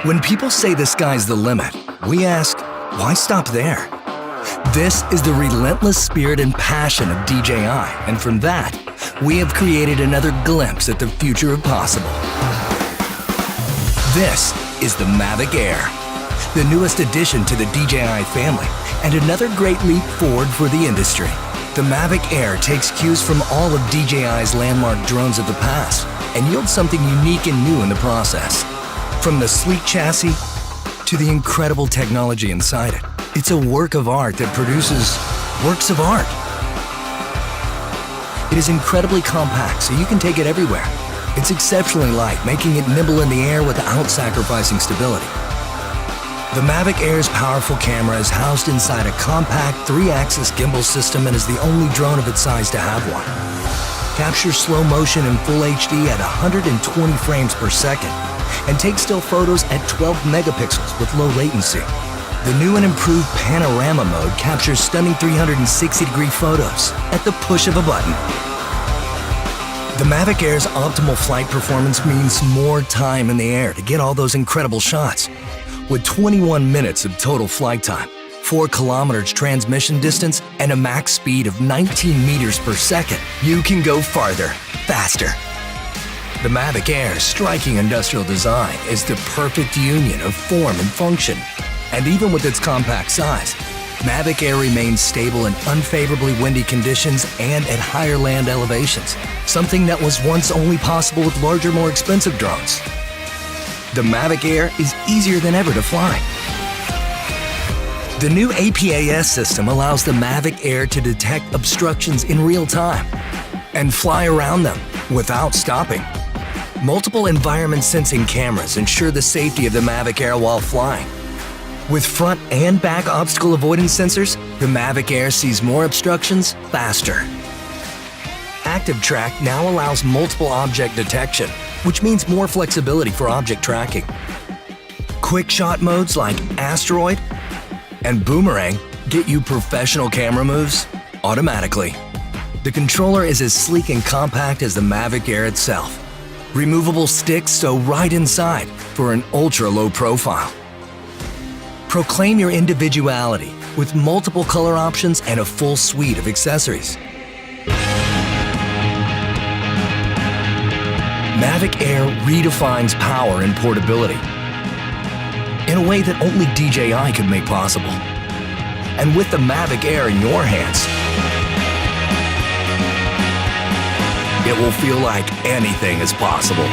When people say the sky's the limit, we ask, why stop there? This is the relentless spirit and passion of DJI, and from that, we have created another glimpse at the future of possible. This is the Mavic Air, the newest addition to the DJI family, and another great leap forward for the industry. The Mavic Air takes cues from all of DJI's landmark drones of the past and yields something unique and new in the process. From the sleek chassis to the incredible technology inside it, it's a work of art that produces works of art. It is incredibly compact, so you can take it everywhere. It's exceptionally light, making it nimble in the air without sacrificing stability. The Mavic Air's powerful camera is housed inside a compact 3-axis gimbal system and is the only drone of its size to have one. Captures slow motion in full HD at 120 frames per second and takes still photos at 12 megapixels with low latency. The new and improved panorama mode captures stunning 360-degree photos at the push of a button. The Mavic Air's optimal flight performance means more time in the air to get all those incredible shots. With 21 minutes of total flight time, 4 kilometers transmission distance, and a max speed of 19 meters per second, you can go farther, faster. The Mavic Air's striking industrial design is the perfect union of form and function. And even with its compact size, Mavic Air remains stable in unfavorably windy conditions and at higher land elevations, something that was once only possible with larger, more expensive drones. The Mavic Air is easier than ever to fly. The new APAS system allows the Mavic Air to detect obstructions in real time and fly around them without stopping. Multiple environment sensing cameras ensure the safety of the Mavic Air while flying. With front and back obstacle avoidance sensors, the Mavic Air sees more obstructions faster. Active Track now allows multiple object detection, which means more flexibility for object tracking. Quick shot modes like Asteroid and Boomerang get you professional camera moves automatically. The controller is as sleek and compact as the Mavic Air itself. Removable sticks sew right inside for an ultra-low profile. Proclaim your individuality with multiple color options and a full suite of accessories. Mavic Air redefines power and portability in a way that only DJI could make possible. And with the Mavic Air in your hands, it will feel like anything is possible.